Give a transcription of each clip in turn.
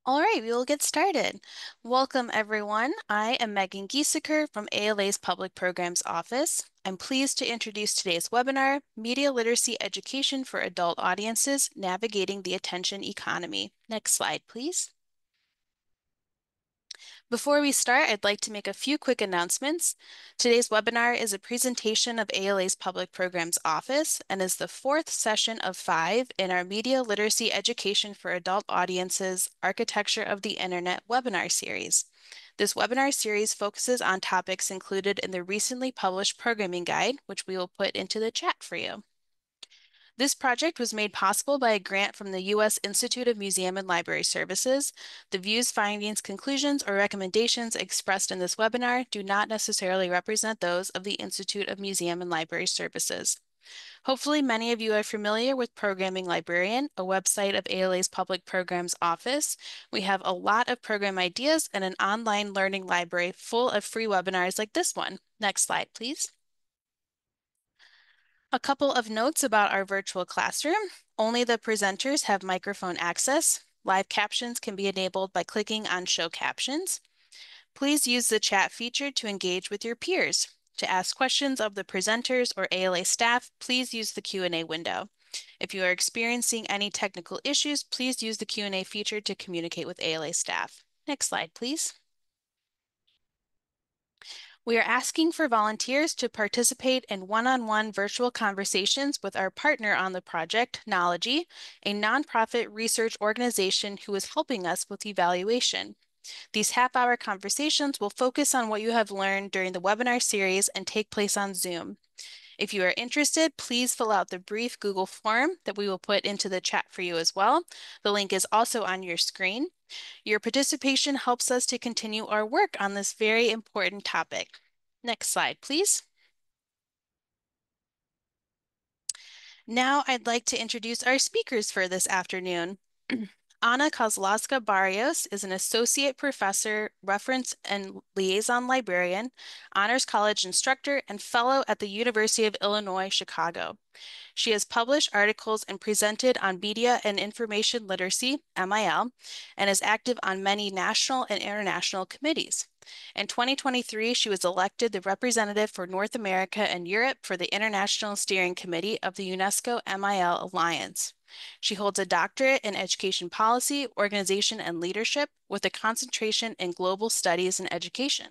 All right, we will get started. Welcome, everyone. I am Megan Gieseker from ALA's Public Programs Office. I'm pleased to introduce today's webinar, Media Literacy Education for Adult Audiences, Navigating the Attention Economy. Next slide, please. Before we start, I'd like to make a few quick announcements. Today's webinar is a presentation of ALA's Public Programs Office and is the fourth session of 5 in our Media Literacy Education for Adult Audiences Architecture of the Internet webinar series. This webinar series focuses on topics included in the recently published programming guide, which we will put into the chat for you. This project was made possible by a grant from the U.S. Institute of Museum and Library Services. The views, findings, conclusions, or recommendations expressed in this webinar do not necessarily represent those of the Institute of Museum and Library Services. Hopefully, many of you are familiar with Programming Librarian, a website of ALA's Public Programs Office. We have a lot of program ideas and an online learning library full of free webinars like this one. Next slide, please. A couple of notes about our virtual classroom. Only the presenters have microphone access. Live captions can be enabled by clicking on Show Captions. Please use the chat feature to engage with your peers. To ask questions of the presenters or ALA staff, please use the Q&A window. If you are experiencing any technical issues, please use the Q&A feature to communicate with ALA staff. Next slide, please. We are asking for volunteers to participate in one-on-one virtual conversations with our partner on the project, Knology, a nonprofit research organization who is helping us with evaluation. These half-hour conversations will focus on what you have learned during the webinar series and take place on Zoom. If you are interested, please fill out the brief Google form that we will put into the chat for you as well. The link is also on your screen. Your participation helps us to continue our work on this very important topic. Next slide, please. Now I'd like to introduce our speakers for this afternoon. Ana Kozlowska Barrios is an associate professor, reference and liaison librarian, honors college instructor, and fellow at the University of Illinois, Chicago. She has published articles and presented on media and information literacy, MIL, and is active on many national and international committees. In 2023, she was elected the representative for North America and Europe for the International Steering Committee of the UNESCO MIL Alliance. She holds a doctorate in education policy, organization, and leadership with a concentration in global studies and education.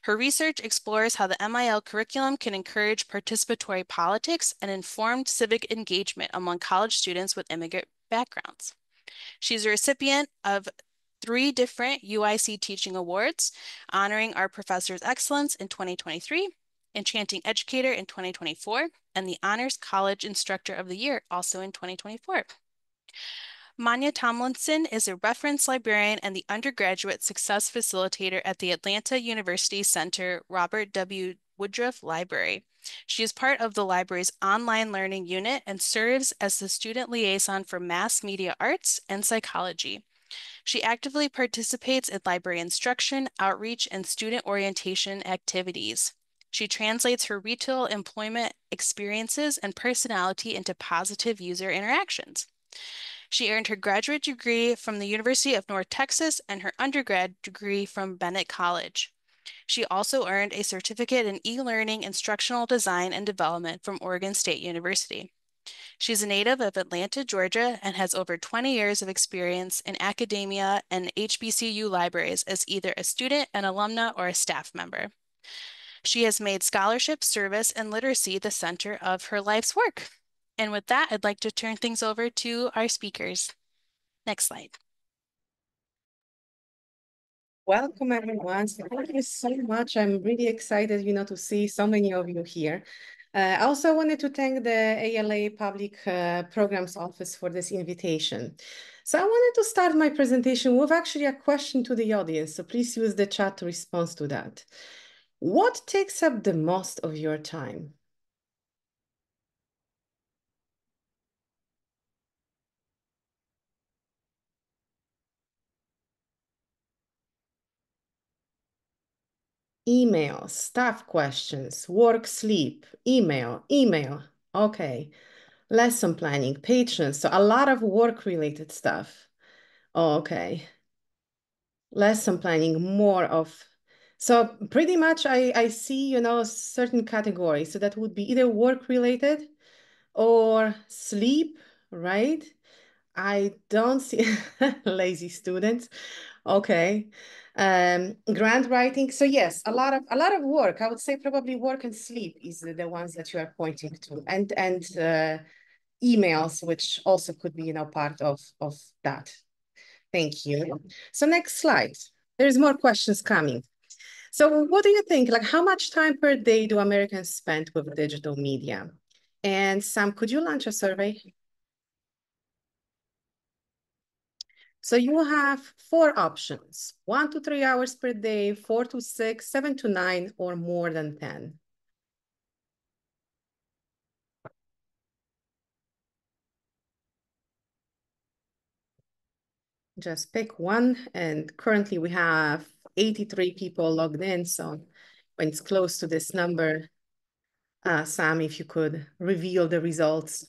Her research explores how the MIL curriculum can encourage participatory politics and informed civic engagement among college students with immigrant backgrounds. She's a recipient of 3 different UIC Teaching Awards, honoring our professor's excellence in 2023, Enchanting Educator in 2024, and the Honors College Instructor of the Year also in 2024. Manya Tomlinson is a reference librarian and the undergraduate success facilitator at the Atlanta University Center Robert W. Woodruff Library. She is part of the library's online learning unit and serves as the student liaison for mass media arts and psychology. She actively participates in library instruction, outreach, and student orientation activities. She translates her retail employment experiences and personality into positive user interactions. She earned her graduate degree from the University of North Texas and her undergrad degree from Bennett College. She also earned a certificate in e-learning instructional design and development from Oregon State University. She's a native of Atlanta, Georgia, and has over 20 years of experience in academia and HBCU libraries as either a student, an alumna, or a staff member. She has made scholarship, service, and literacy the center of her life's work. And with that, I'd like to turn things over to our speakers. Next slide. Welcome, everyone. Thank you so much. I'm really excited, to see so many of you here. I also wanted to thank the ALA Public Programs Office for this invitation. So I wanted to start my presentation with actually a question to the audience. So please use the chat to respond to that. What takes up the most of your time? Email, staff questions, work, sleep, email. Okay. Lesson planning, patrons, so a lot of work-related stuff. Oh, okay. lesson planning, more of. So pretty much I see, you know, certain categories. So that would be either work related or sleep, right? I don't see lazy students. Okay. Grant writing. So yes, a lot of work. I would say probably work and sleep is the ones that you are pointing to. And emails, which also could be, you know, part of that. Thank you. So next slide. There's more questions coming. So what do you think? Like, how much time per day do Americans spend with digital media? And Sam, could you launch a survey? So you have four options: 1 to 3 hours per day, 4 to 6, 7 to 9, or more than 10. Just pick one. And currently we have 83 people logged in. So when it's close to this number, Sam, if you could reveal the results.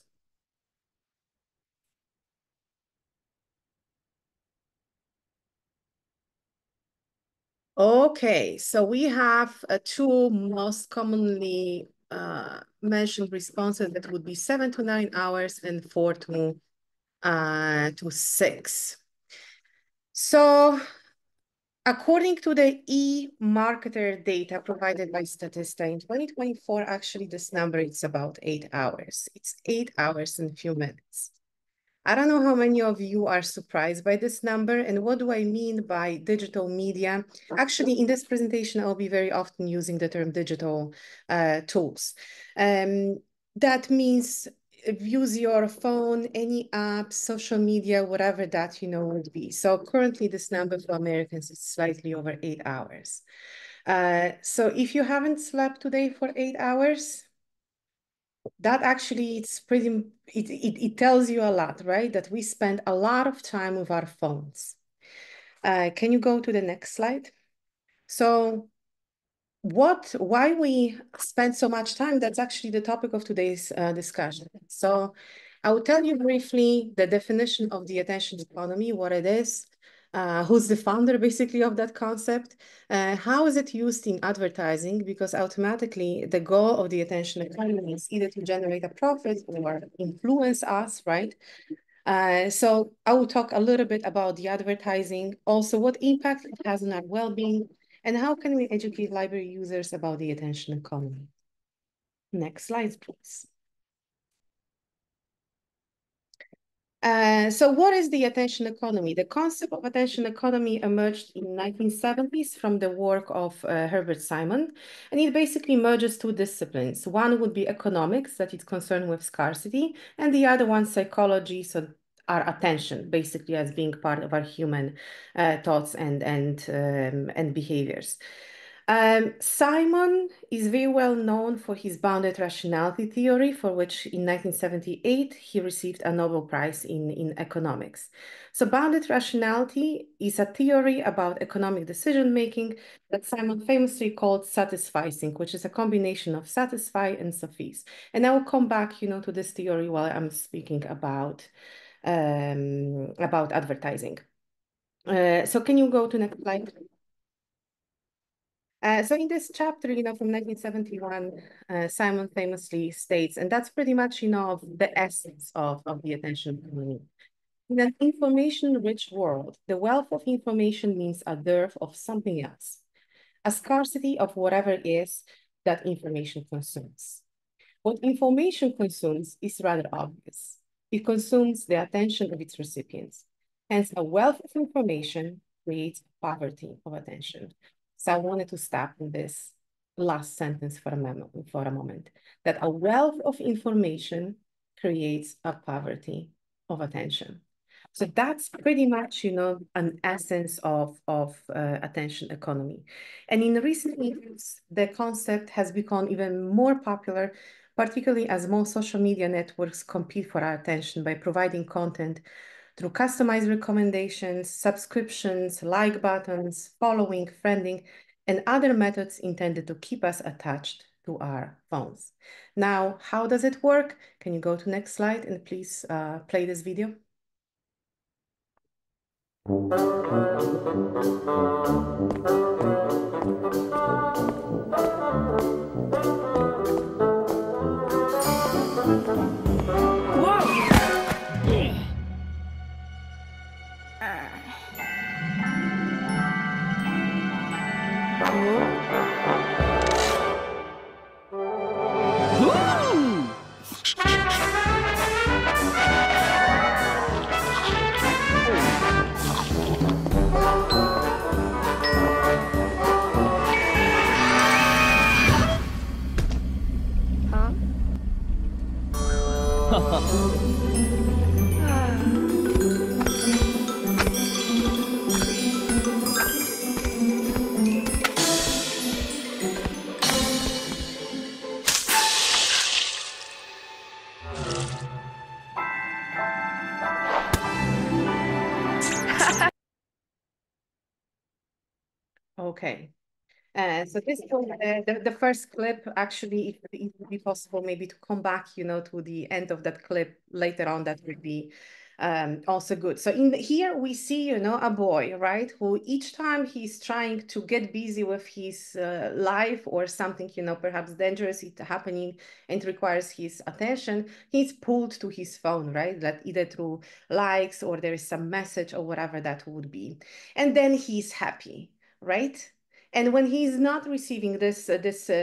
Okay, so we have two most commonly mentioned responses that would be 7 to 9 hours and 4 to 6. So according to the e-marketer data provided by Statista in 2024, actually this number is about 8 hours. It's 8 hours and a few minutes. I don't know how many of you are surprised by this number, and what do I mean by digital media? Actually, in this presentation, I'll be very often using the term digital tools. That means use your phone, any app, social media, whatever that you know would be. So currently, this number for Americans is slightly over 8 hours. So if you haven't slept today for 8 hours, that actually it's pretty it tells you a lot, right? That we spend a lot of time with our phones. Can you go to the next slide? So why we spend so much time, that's actually the topic of today's discussion. So I will tell you briefly the definition of the attention economy, what it is, who's the founder basically of that concept, how is it used in advertising, because automatically the goal of the attention economy is either to generate a profit or influence us, right? So I will talk a little bit about the advertising, also what impact it has on our well-being, and how can we educate library users about the attention economy. Next slide, please. So what is the attention economy? The concept of attention economy emerged in 1970s from the work of Herbert Simon, and it basically merges two disciplines. One would be economics, that is concerned with scarcity, and the other one psychology, so our attention, basically as being part of our human thoughts and behaviors. Simon is very well known for his bounded rationality theory, for which in 1978 he received a Nobel Prize in economics. So bounded rationality is a theory about economic decision-making that Simon famously called satisficing, which is a combination of satisfy and suffice. And I will come back, you know, to this theory while I'm speaking about advertising. So can you go to next slide? So in this chapter, you know, from 1971, Simon famously states, and that's pretty much, you know, the essence of the attention economy. In an information-rich world, the wealth of information means a dearth of something else, a scarcity of whatever is that information consumes. What information consumes is rather obvious. It consumes the attention of its recipients. Hence, a wealth of information creates poverty of attention. So I wanted to stop in this last sentence for a moment, that a wealth of information creates a poverty of attention. So that's pretty much, you know, an essence of attention economy. And in recent years, the concept has become even more popular, particularly as most social media networks compete for our attention by providing content through customized recommendations, subscriptions, like buttons, following, friending, and other methods intended to keep us attached to our phones. Now, how does it work? Can you go to next slide and please play this video? Okay. So this was the first clip. Actually, if it would be possible, maybe to come back, to the end of that clip later on, that would be also good. So here we see, a boy, right, who each time he's trying to get busy with his life or something, perhaps dangerous is happening and requires his attention, he's pulled to his phone, right, that either through likes or there is some message or whatever that would be. And then he's happy, right? And when he's not receiving this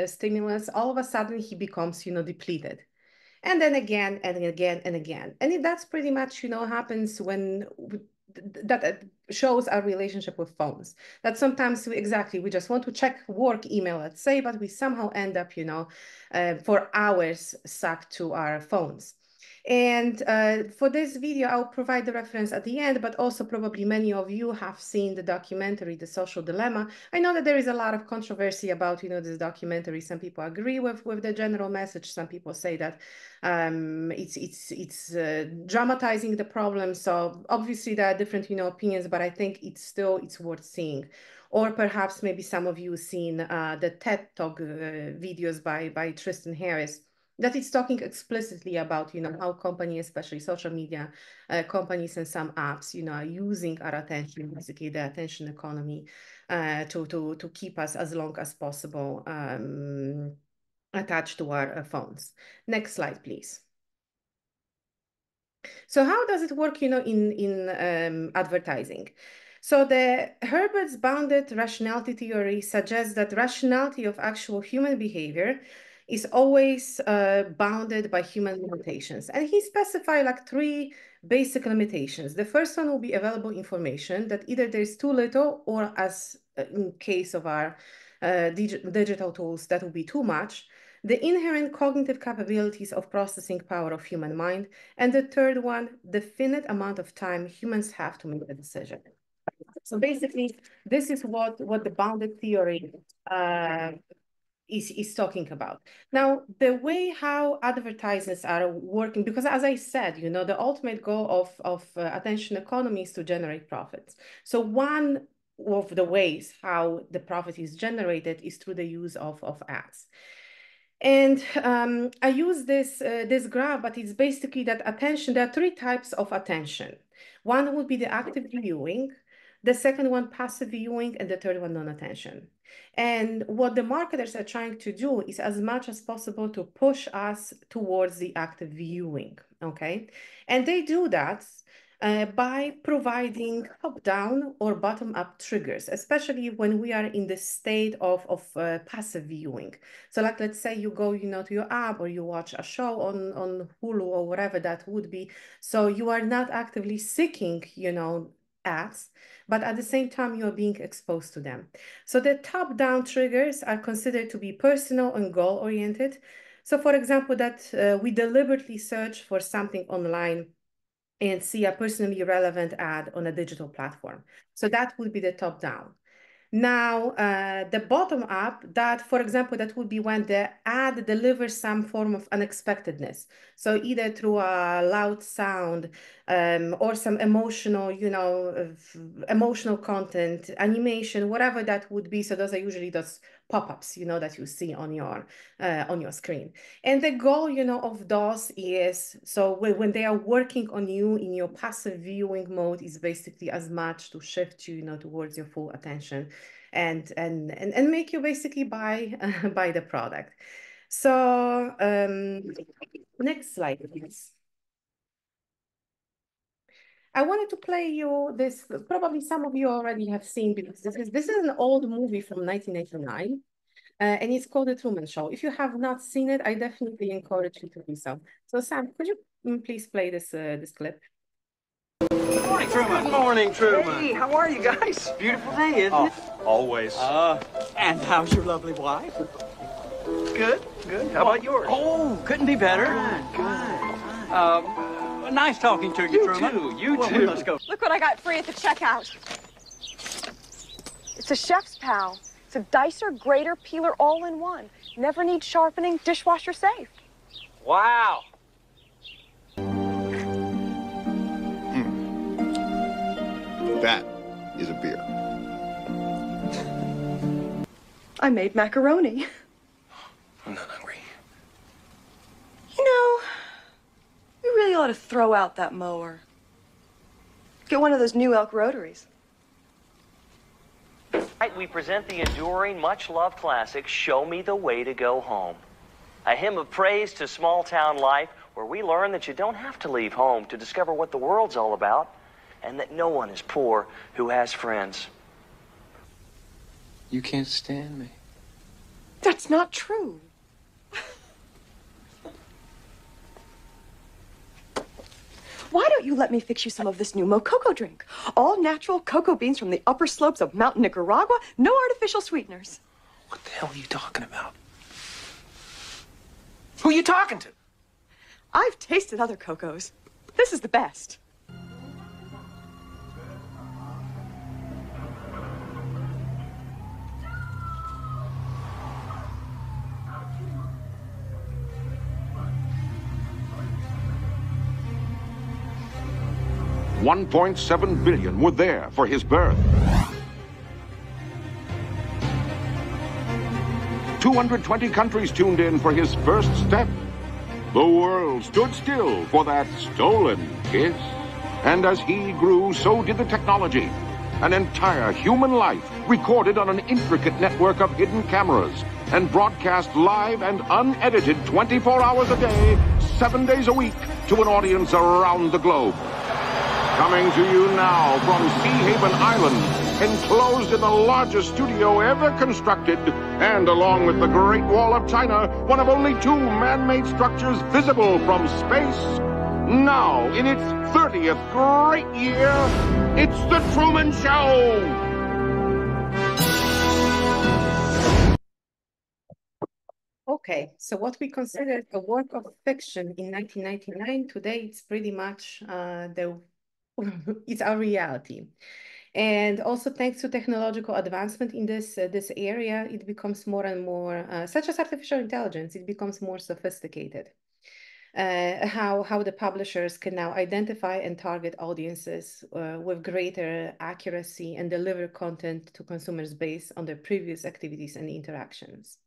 stimulus, all of a sudden he becomes, depleted. And then again and again and again. And that's pretty much, happens when that shows our relationship with phones. That sometimes we just want to check work email, let's say, but we somehow end up, for hours sucked to our phones. And for this video, I'll provide the reference at the end, but also probably many of you have seen the documentary, The Social Dilemma. I know that there is a lot of controversy about, this documentary. Some people agree with the general message. Some people say that it's dramatizing the problem. So obviously there are different, opinions, but I think it's worth seeing. Or perhaps maybe some of you seen the TED Talk videos by Tristan Harris, that it's talking explicitly about, how companies, especially social media companies and some apps, are using our attention, basically the attention economy, to keep us as long as possible attached to our phones. Next slide, please. So how does it work, in advertising? So the Herbert's bounded rationality theory suggests that rationality of actual human behavior is always bounded by human limitations. And he specified like 3 basic limitations. The first one will be available information, that either there's too little, or as in case of our digital tools, that will be too much. The inherent cognitive capabilities of processing power of human mind. And the third one, the finite amount of time humans have to make a decision. So basically, this is what the bounded theory is talking about. Now, the way how advertisers are working, because as I said, the ultimate goal of attention economy is to generate profits. So one of the ways how the profit is generated is through the use of ads. And I use this graph, but it's basically that attention. There are 3 types of attention. One would be the active viewing, the second one passive viewing, and the third one non-attention. And what the marketers are trying to do is as much as possible to push us towards the active viewing, okay? And they do that by providing top-down or bottom-up triggers, especially when we are in the state of passive viewing. So like, let's say you go, to your app, or you watch a show on Hulu or whatever that would be. So you are not actively seeking, ads, but at the same time, you are being exposed to them. So the top-down triggers are considered to be personal and goal-oriented. So for example, that we deliberately search for something online and see a personally relevant ad on a digital platform. So that would be the top down. Now, the bottom up, that, for example, that would be when the ad delivers some form of unexpectedness. So either through a loud sound or some emotional, emotional content, animation, whatever that would be. So those are usually those pop-ups, that you see on your screen. And the goal, of DOS is, so when they are working on you in your passive viewing mode, is basically as much to shift you, towards your full attention and make you basically buy buy the product. So next slide, please. I wanted to play you this, probably some of you already have seen, because this is an old movie from 1989, and it's called The Truman Show. If you have not seen it, I definitely encourage you to do so. So Sam, could you please play this clip? Good morning, Truman. Good morning, Truman. Hey, how are you guys? Beautiful day, isn't it? Always. And how's your lovely wife? Good, good. How about yours? Oh, couldn't be better. Good. Nice talking to you, Truman. You too. Let's go. Look what I got free at the checkout. It's a Chef's Pal. It's a dicer, grater, peeler, all in one. Never need sharpening, dishwasher safe. Wow. That is a beer. I made macaroni. I'm not hungry. You know, we really ought to throw out that mower. Get one of those new elk rotaries. Tonight we present the enduring, much-loved classic, Show Me the Way to Go Home. A hymn of praise to small-town life where we learn that you don't have to leave home to discover what the world's all about and that no one is poor who has friends. You can't stand me. That's not true. Why don't you let me fix you some of this new Mococo drink? All natural cocoa beans from the upper slopes of Mountain Nicaragua, no artificial sweeteners. What the hell are you talking about? Who are you talking to? I've tasted other cocos. This is the best. $1.7 billion were there for his birth. 220 countries tuned in for his first step. The world stood still for that stolen kiss. And as he grew, so did the technology. An entire human life recorded on an intricate network of hidden cameras and broadcast live and unedited 24 hours a day, 7 days a week to an audience around the globe. Coming to you now from Seahaven Island, enclosed in the largest studio ever constructed, and along with the Great Wall of China, one of only 2 man-made structures visible from space. Now, in its 30th great year, it's The Truman Show! Okay, so what we considered a work of fiction in 1999, today it's pretty much it's our reality. And also thanks to technological advancement in this area, it becomes more and more, such as artificial intelligence, it becomes more sophisticated. How the publishers can now identify and target audiences with greater accuracy and deliver content to consumers based on their previous activities and interactions.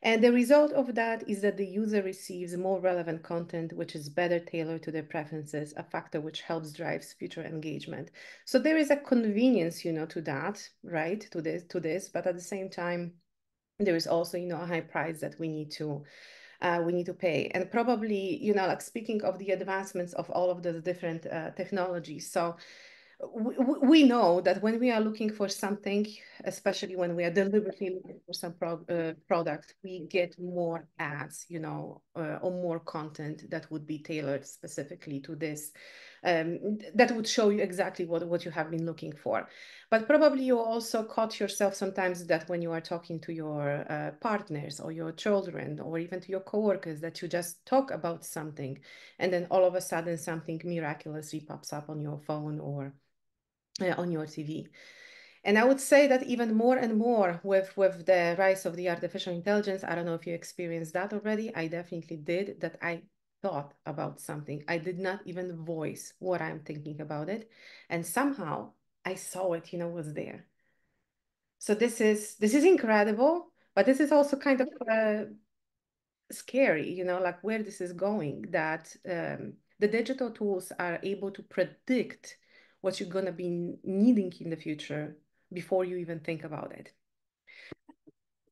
And the result of that is that the user receives more relevant content, which is better tailored to their preferences, a factor which helps drives future engagement. So there is a convenience, to that, right, to this, but at the same time, there is also, a high price that we need to pay. And probably, like speaking of the advancements of all of the different technologies. So we know that when we are looking for something, especially when we are deliberately looking for some product, we get more ads, or more content that would be tailored specifically to this, that would show you exactly what you have been looking for. But probably you also caught yourself sometimes that when you are talking to your partners or your children or even to your coworkers, that you just talk about something and then all of a sudden something miraculously pops up on your phone or on your TV. And I would say that even more and more with the rise of the artificial intelligence, I don't know if you experienced that already. I definitely did, that I thought about something. I did not even voice what I'm thinking about it. And somehow I saw it, was there. So this is incredible, But this is also kind of scary, you know, like where this is going, that the digital tools are able to predict what you're going to be needing in the future before you even think about it.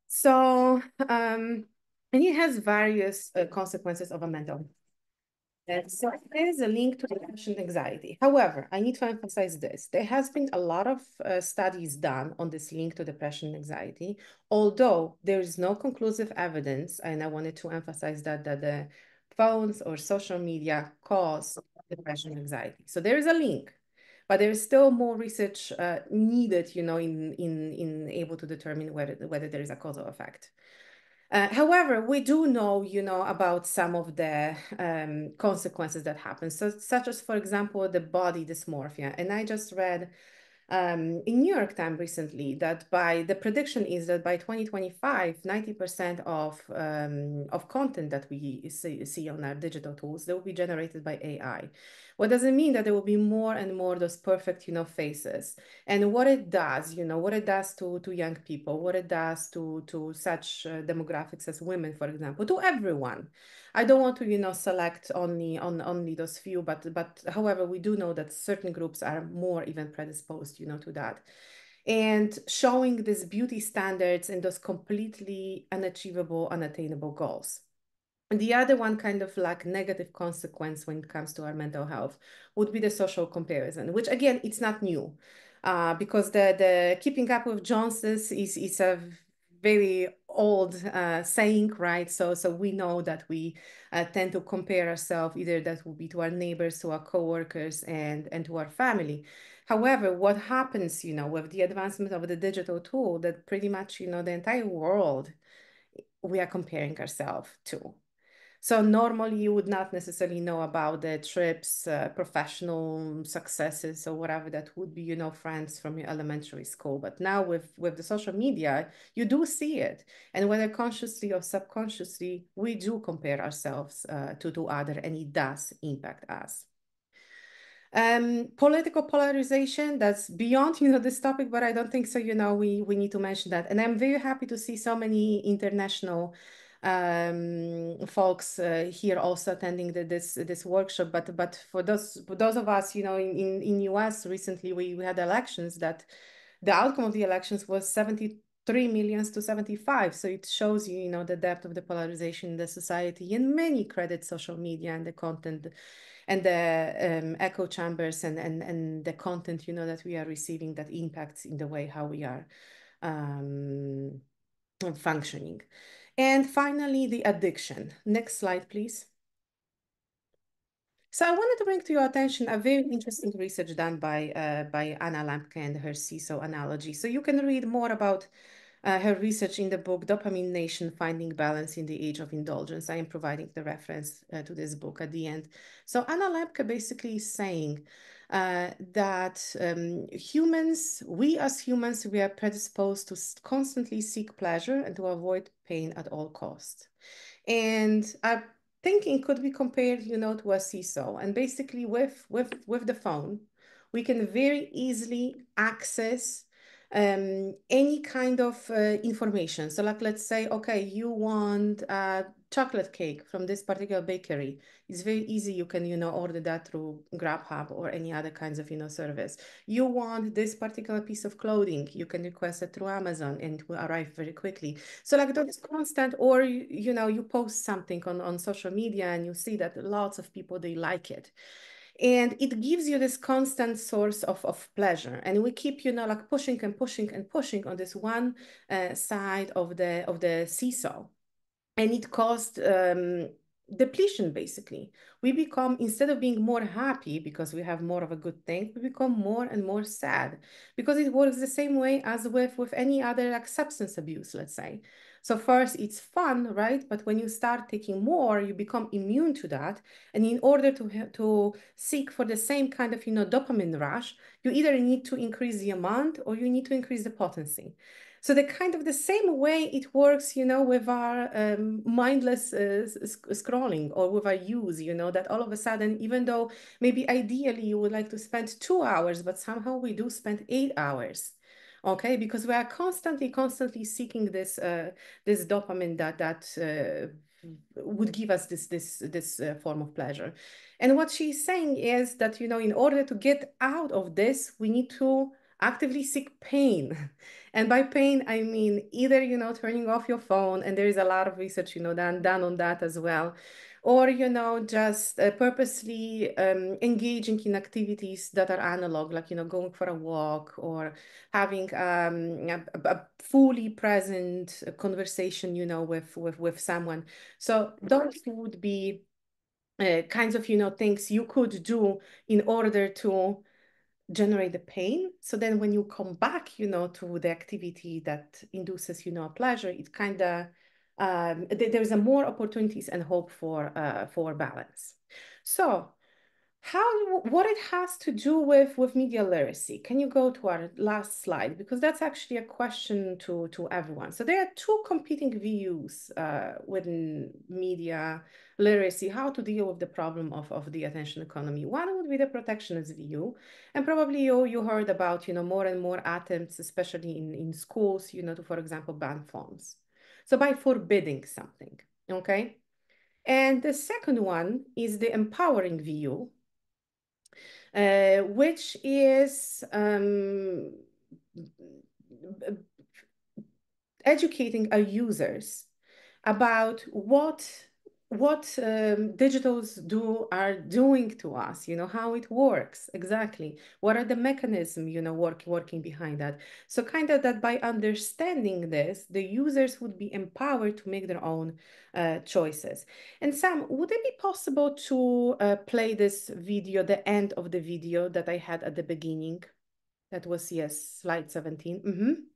So, and it has various consequences of a mental health. And so there is a link to depression and anxiety. However, I need to emphasize this. There has been a lot of studies done on this link to depression and anxiety, although there is no conclusive evidence, and I wanted to emphasize that the phones or social media cause depression and anxiety. So there is a link, but there is still more research needed, you know, in able to determine whether there is a causal effect. However, we do know, you know, about some of the consequences that happen. So, such as, for example, the body dysmorphia. And I just read in New York Times recently that the prediction is that by 2025, 90% of content that we see on our digital tools, they will be generated by AI. What does it mean? That there will be more and more those perfect, you know, faces. And what it does, you know, what it does to young people, what it does to such demographics as women, for example, to everyone. I don't want to, you know, select only those few, but however, we do know that certain groups are more even predisposed, you know, to that. And showing these beauty standards and those completely unachievable, unattainable goals. And the other one kind of like negative consequence when it comes to our mental health would be the social comparison, which again, it's not new. Because the keeping up with Joneses is a very old saying, right? So we know that we tend to compare ourselves, either that will be to our neighbors, to our coworkers, and to our family. However, what happens, you know, with the advancement of the digital tool, that pretty much, you know, the entire world we are comparing ourselves to. So normally you would not necessarily know about the trips, professional successes or whatever that would be, you know, friends from your elementary school. But now with the social media, you do see it. And whether consciously or subconsciously, we do compare ourselves to other, and it does impact us. Political polarization, that's beyond, you know, this topic, but I don't think so, you know, we need to mention that. And I'm very happy to see so many international folks here also attending this workshop. But for those of us, you know, in US recently, we had elections that the outcome of the elections was 73 million to 75. So it shows you, you know, the depth of the polarization in the society, and many credit social media and the content and the echo chambers and the content, you know, that we are receiving that impacts in the way how we are functioning. And finally, the addiction. Next slide, please. So I wanted to bring to your attention a very interesting research done by Anna Lembke and her seesaw analogy. So you can read more about her research in the book Dopamine Nation: Finding Balance in the Age of Indulgence. I am providing the reference to this book at the end. So Anna Lembke basically is saying that humans, we as humans, we are predisposed to constantly seek pleasure and to avoid pain at all costs. And our thinking could be compared, you know, to a seesaw. And basically with the phone, we can very easily access any kind of information. So like, let's say, okay, you want a chocolate cake from this particular bakery. It's very easy. You can, you know, order that through Grubhub or any other kinds of, you know, service. You want this particular piece of clothing. You can request it through Amazon and it will arrive very quickly. So like those constant, or, you know, you post something on social media and you see that lots of people, they like it. And it gives you this constant source of pleasure. And we keep, you know, like pushing and pushing and pushing on this one side of the seesaw. And it caused depletion, basically. We become, instead of being more happy because we have more of a good thing, we become more and more sad, because it works the same way as with any other like substance abuse, let's say. So first it's fun, right? But when you start taking more, you become immune to that. And in order to seek for the same kind of, you know, dopamine rush, you either need to increase the amount or you need to increase the potency. So the kind of the same way it works, you know, with our mindless scrolling or with our use, you know, that all of a sudden, even though maybe ideally you would like to spend 2 hours, but somehow we do spend 8 hours okay? Because we are constantly seeking this this dopamine that would give us this form of pleasure. And what she's saying is that, you know, in order to get out of this, we need to actively seek pain. And by pain, I mean either, you know, turning off your phone, and there is a lot of research, you know, done on that as well, or, you know, just purposely engaging in activities that are analog, like, you know, going for a walk or having a fully present conversation, you know, with someone. So those would be kinds of, you know, things you could do in order to generate the pain. So then when you come back, you know, to the activity that induces, you know, pleasure, it kind of there's a more opportunities and hope for balance. So what it has to do with media literacy? Can you go to our last slide? Because that's actually a question to everyone. So there are two competing views within media literacy, how to deal with the problem of the attention economy. One would be the protectionist view. And probably you heard about, you know, more and more attempts, especially in schools, you know, to, for example, ban phones. So by forbidding something, okay? And the second one is the empowering view, which is educating our users about what digitals are doing to us, you know, how it works exactly, what are the mechanisms, you know, working behind that. So kind of that by understanding this, the users would be empowered to make their own choices. And Sam, would it be possible to play this video, the end of the video that I had at the beginning? That was, yes, slide 17.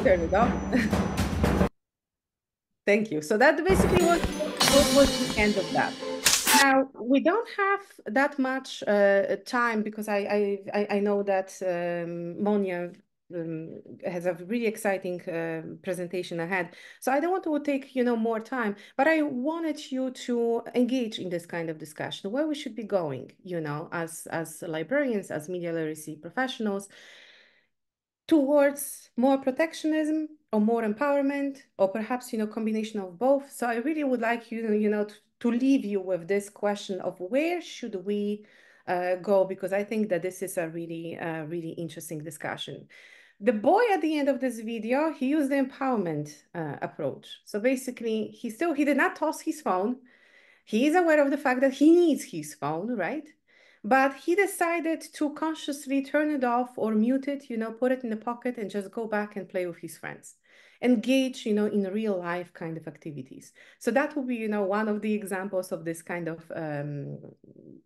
There we go. Thank you. So that basically was the end of that. Now, we don't have that much time because I know that Monia has a really exciting presentation ahead. So I don't want to take, you know, more time, but I wanted you to engage in this kind of discussion, where we should be going, you know, as librarians, as media literacy professionals, towards more protectionism or more empowerment, or perhaps, you know, combination of both. So I really would like you, you know, to leave you with this question of where should we go, because I think that this is a really interesting discussion. The boy at the end of this video, he used the empowerment approach. So basically, he did not toss his phone. He is aware of the fact that he needs his phone, right? But he decided to consciously turn it off or mute it, you know, put it in the pocket and just go back and play with his friends. Engage, you know, in real life kind of activities. So that will be, you know, one of the examples of this kind of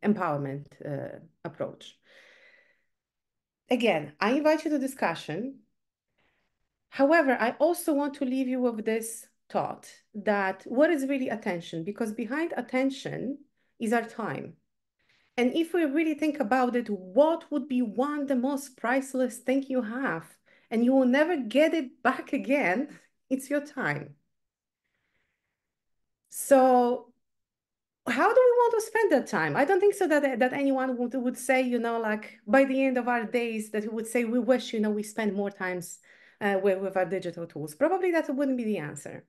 empowerment approach. Again, I invite you to discussion. However, I also want to leave you with this thought that what is really attention? Because behind attention is our time. And if we really think about it, what would be one the most priceless thing you have, and you will never get it back again? It's your time. So how do we want to spend that time? I don't think so that anyone would say, you know, like by the end of our days, that we would say, we wish, you know, we spend more times with our digital tools. Probably that wouldn't be the answer.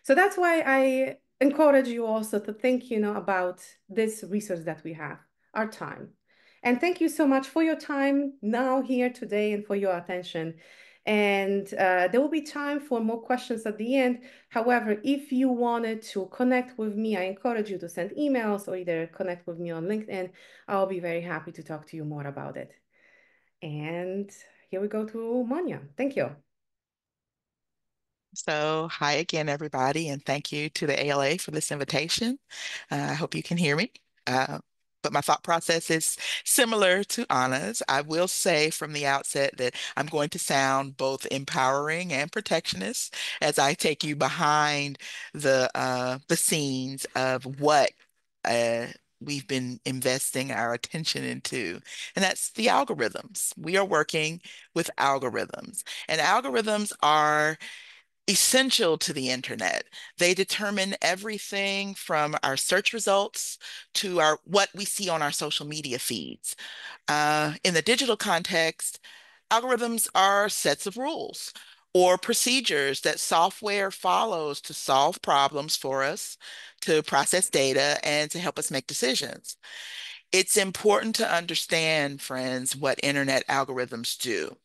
So that's why I encourage you also to think, you know, about this resource that we have, our time. And thank you so much for your time now here today and for your attention. And there will be time for more questions at the end. However, if you wanted to connect with me, I encourage you to send emails or either connect with me on LinkedIn. I'll be very happy to talk to you more about it. And here we go to Monia. Thank you. So, hi again, everybody, and thank you to the ALA for this invitation. I hope you can hear me. Uh, but my thought process is similar to Anna's. I will say from the outset that I'm going to sound both empowering and protectionist as I take you behind the scenes of what uh, we've been investing our attention into, and that's the algorithms. We are working with algorithms, and algorithms are essential to the internet. They determine everything from our search results to our what we see on our social media feeds. In the digital context, algorithms are sets of rules or procedures that software follows to solve problems for us, to process data, and to help us make decisions. It's important to understand, friends, what internet algorithms do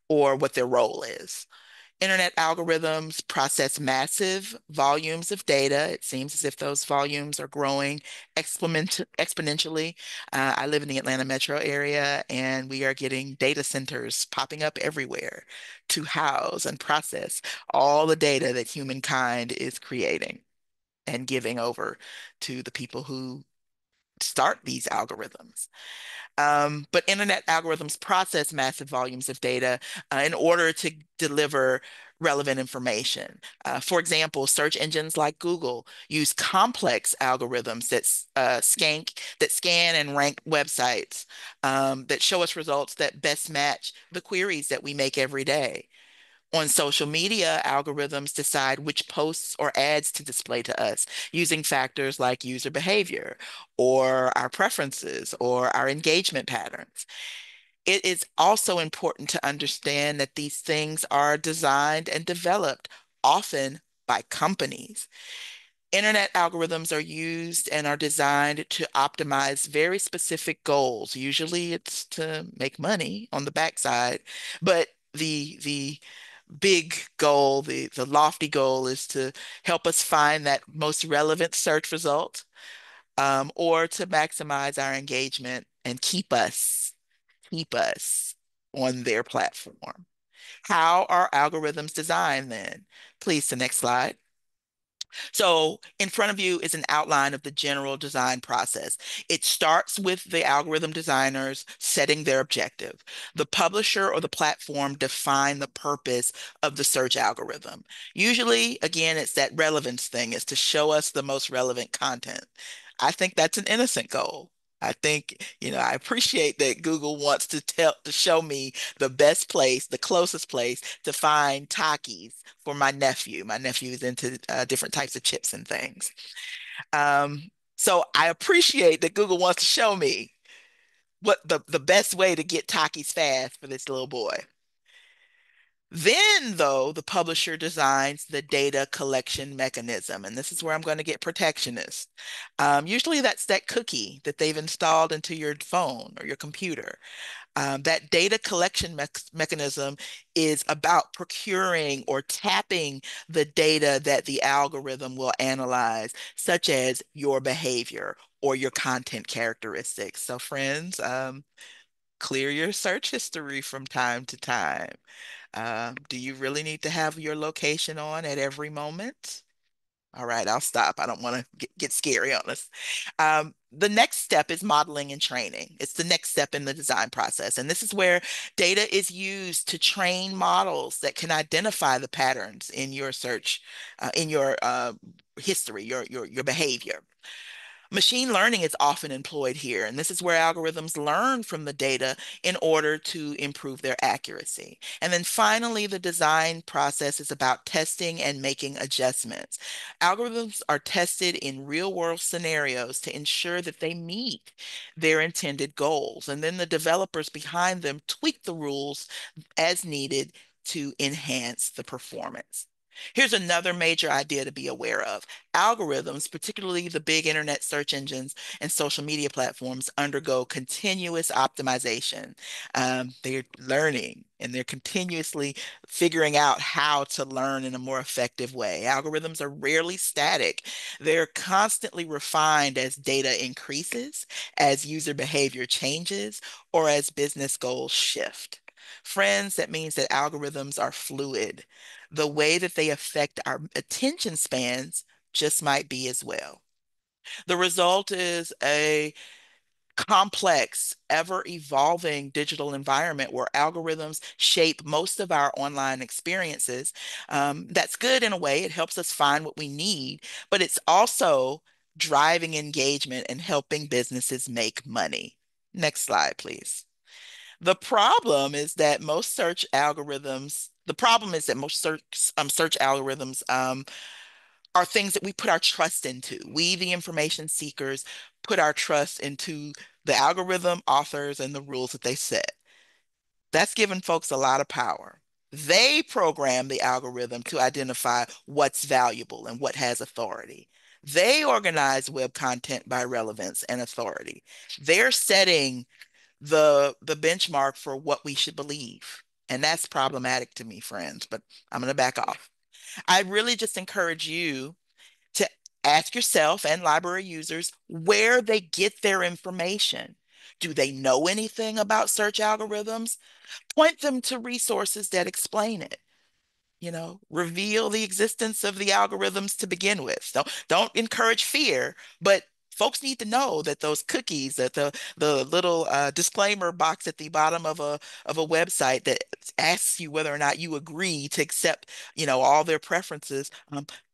or what their role is. Internet algorithms process massive volumes of data. It seems as if those volumes are growing exponentially. I live in the Atlanta metro area, and we are getting data centers popping up everywhere to house and process all the data that humankind is creating and giving over to the people who start these algorithms. But internet algorithms process massive volumes of data in order to deliver relevant information. For example, search engines like Google use complex algorithms that scan and rank websites that show us results that best match the queries that we make every day. On social media, algorithms decide which posts or ads to display to us using factors like user behavior or our preferences or our engagement patterns. It is also important to understand that these things are designed and developed often by companies. Internet algorithms are used and are designed to optimize very specific goals. Usually it's to make money on the backside, but the big goal, the lofty goal is to help us find that most relevant search result, or to maximize our engagement and keep us on their platform. How are algorithms designed then? Please, the next slide. So in front of you is an outline of the general design process. It starts with the algorithm designers setting their objective. The publisher or the platform define the purpose of the search algorithm. Usually, again, it's that relevance thing, is to show us the most relevant content. I think that's an innocent goal. I think, I appreciate that Google wants to show me the best place, the closest place to find Takis for my nephew. My nephew is into different types of chips and things. So I appreciate that Google wants to show me what the best way to get Takis fast for this little boy. Then, though, the publisher designs the data collection mechanism, and this is where I'm going to get protectionist. Usually that's that cookie that they've installed into your phone or your computer. That data collection mechanism is about procuring or tapping the data that the algorithm will analyze, such as your behavior or your content characteristics. So friends, clear your search history from time to time. Do you really need to have your location on at every moment? All right, I'll stop. I don't want to get scary on us. The next step is modeling and training. It's the next step in the design process. And this is where data is used to train models that can identify the patterns in your search, in your history, your behavior. Machine learning is often employed here, and this is where algorithms learn from the data in order to improve their accuracy. And then finally, the design process is about testing and making adjustments. Algorithms are tested in real-world scenarios to ensure that they meet their intended goals. And then the developers behind them tweak the rules as needed to enhance the performance. Here's another major idea to be aware of. Algorithms, particularly the big internet search engines and social media platforms, undergo continuous optimization. They're learning and they're continuously figuring out how to learn in a more effective way. Algorithms are rarely static. They're constantly refined as data increases, as user behavior changes, or as business goals shift. Friends, that means that algorithms are fluid. The way that they affect our attention spans just might be as well. The result is a complex, ever evolving digital environment where algorithms shape most of our online experiences. That's good in a way, it helps us find what we need, but it's also driving engagement and helping businesses make money. Next slide, please. The problem is that most search algorithms, the problem is that most search algorithms are things that we put our trust into. We, the information seekers, put our trust into the algorithm, authors, and the rules that they set. That's given folks a lot of power. They program the algorithm to identify what's valuable and what has authority. They organize web content by relevance and authority. They're setting the benchmark for what we should believe. And that's problematic to me, friends, but I'm going to back off. I really just encourage you to ask yourself and library users where they get their information. Do they know anything about search algorithms? Point them to resources that explain it. Reveal the existence of the algorithms to begin with. Don't encourage fear, but folks need to know that those cookies, that the little disclaimer box at the bottom of a website that asks you whether or not you agree to accept, all their preferences.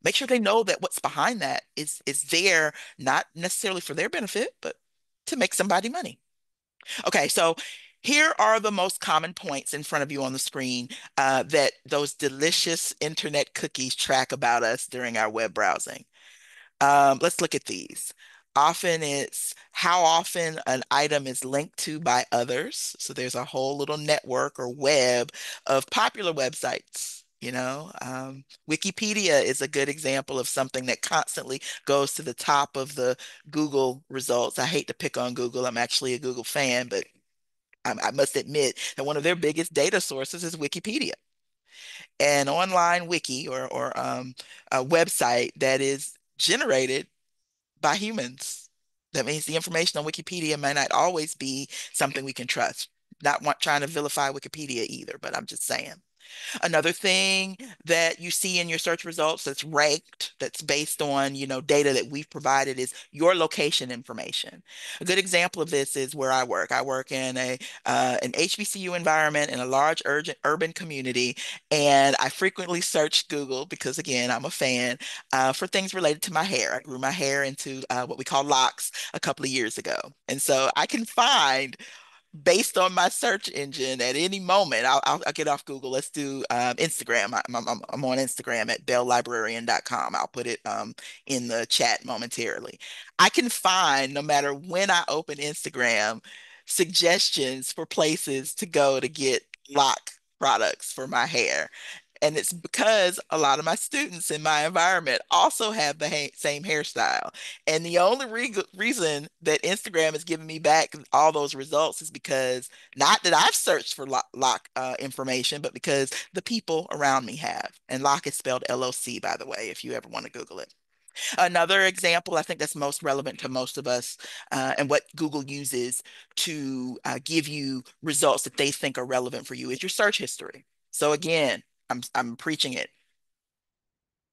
Make sure they know that what's behind that is there not necessarily for their benefit, but to make somebody money. Okay, so here are the most common points in front of you on the screen that those delicious internet cookies track about us during our web browsing. Let's look at these. Often it's how often an item is linked to by others. So there's a whole little network or web of popular websites. Wikipedia is a good example of something that constantly goes to the top of the Google results. I hate to pick on Google. I'm actually a Google fan, but I must admit that one of their biggest data sources is Wikipedia. An online wiki or a website that is generated by humans. That means the information on Wikipedia may not always be something we can trust. Not trying to vilify Wikipedia either, but I'm just saying. Another thing that you see in your search results that's ranked, that's based on, data that we've provided is your location information. A good example of this is where I work. I work in an HBCU environment in a large urban community, and I frequently search Google because, again, I'm a fan for things related to my hair. I grew my hair into what we call locks a couple of years ago. And so I can find based on my search engine at any moment. I'll get off Google. Let's do Instagram. I'm on Instagram at belllibrarian.com. I'll put it in the chat momentarily. I can find, no matter when I open Instagram, suggestions for places to go to get lock products for my hair. And it's because a lot of my students in my environment also have the same hairstyle. And the only reason that Instagram is giving me back all those results is because not that I've searched for lock information, but because the people around me have. And lock is spelled LOC, by the way, if you ever want to Google it. Another example, I think that's most relevant to most of us, and what Google uses to give you results that they think are relevant for you, is your search history. So again, I'm preaching it.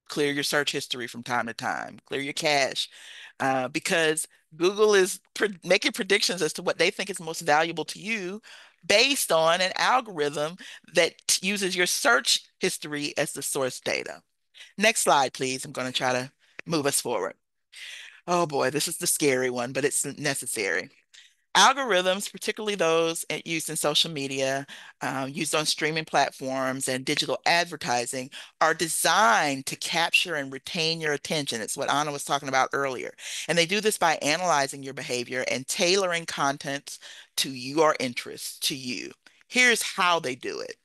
Clear your search history from time to time. Clear your cache, because Google is making predictions as to what they think is most valuable to you based on an algorithm that uses your search history as the source data. Next slide, please. I'm going to try to move us forward. Oh boy, this is the scary one, but it's necessary. Algorithms, particularly those used in social media, used on streaming platforms and digital advertising, are designed to capture and retain your attention. It's what Anna was talking about earlier. And they do this by analyzing your behavior and tailoring content to your interests, to you. Here's how they do it.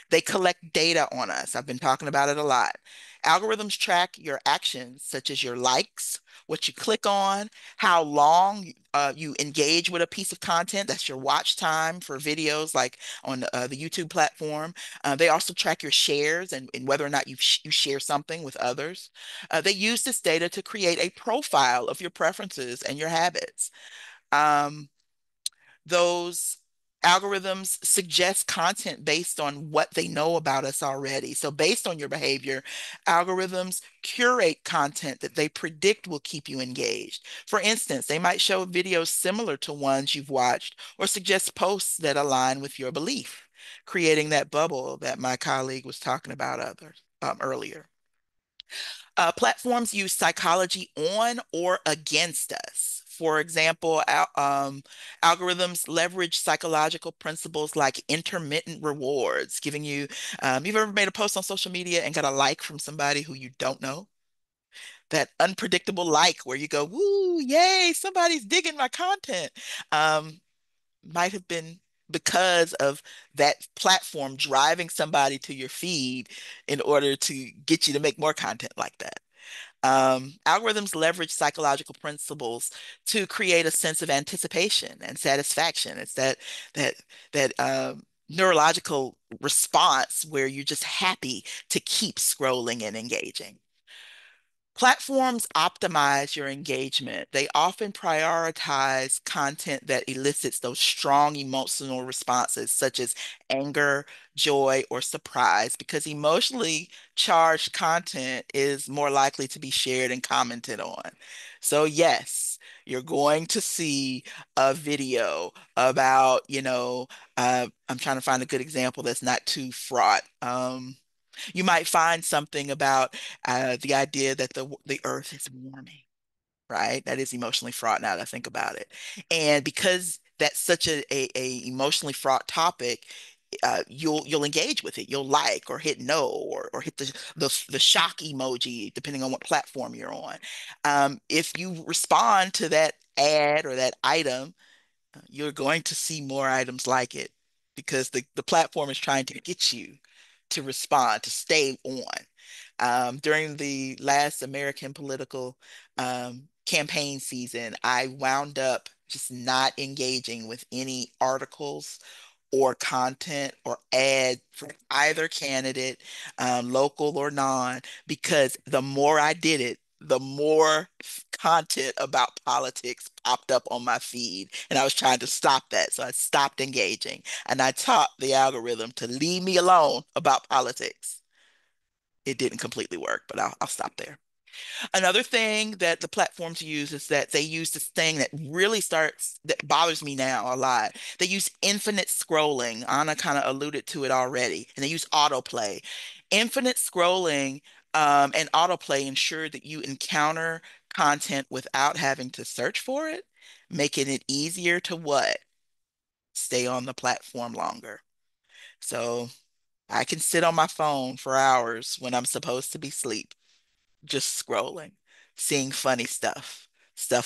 They collect data on us. I've been talking about it a lot. Algorithms track your actions, such as your likes, what you click on, how long you engage with a piece of content. That's your watch time for videos like on the YouTube platform. They also track your shares and whether or not you share something with others. They use this data to create a profile of your preferences and your habits. Those Algorithms suggest content based on what they know about us already. So based on your behavior, algorithms curate content that they predict will keep you engaged. For instance, they might show videos similar to ones you've watched or suggest posts that align with your belief, creating that bubble that my colleague was talking about earlier. Platforms use psychology on or against us. For example, algorithms leverage psychological principles like intermittent rewards, giving you, you've ever made a post on social media and got a like from somebody who you don't know? That unpredictable like where you go, woo, yay, somebody's digging my content. Might have been because of that platform driving somebody to your feed in order to get you to make more content like that. Algorithms leverage psychological principles to create a sense of anticipation and satisfaction. It's that neurological response where you're just happy to keep scrolling and engaging. Platforms optimize your engagement. They often prioritize content that elicits those strong emotional responses, such as anger, joy, or surprise, because emotionally charged content is more likely to be shared and commented on. So, yes, you're going to see a video about, I'm trying to find a good example that's not too fraught. You might find something about the idea that the earth is warming, right? That is emotionally fraught now that I think about it. And because that's such a emotionally fraught topic, you'll engage with it. You'll like or hit no or hit the shock emoji, depending on what platform you're on. If you respond to that ad or that item, you're going to see more items like it because the platform is trying to get you to respond, to stay on. During the last American political campaign season, I wound up just not engaging with any articles or content or ad for either candidate, local or non, because the more I did it, the more content about politics popped up on my feed. And I was trying to stop that. So I stopped engaging and I taught the algorithm to leave me alone about politics. It didn't completely work, but I'll stop there. Another thing that the platforms use is that they use this thing that bothers me now a lot. They use infinite scrolling. Anna kind of alluded to it already, and they use autoplay. Infinite scrolling and autoplay ensure that you encounter content without having to search for it, making it easier to what? Stay on the platform longer. So I can sit on my phone for hours when I'm supposed to be asleep just scrolling, seeing funny stuff